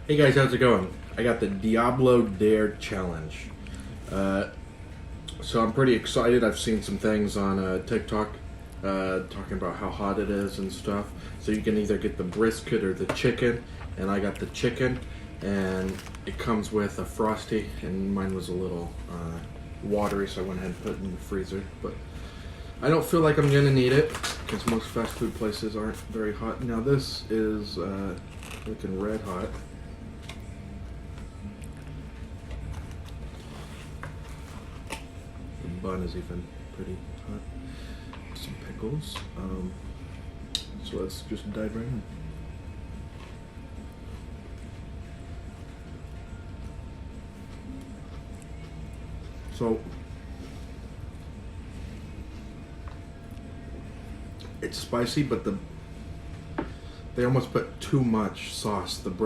Hey guys, how's it going? I got the Diablo Dare Challenge. So I'm pretty excited. I've seen some things on TikTok talking about how hot it is and stuff. So you can either get the brisket or the chicken, and I got the chicken, and it comes with a Frosty, and mine was a little watery, so I went ahead and put it in the freezer. But I don't feel like I'm gonna need it because most fast food places aren't very hot. Now this is looking red hot. The bun is even pretty hot. Some pickles. So let's just dive right in. So it's spicy, but they almost put too much sauce. The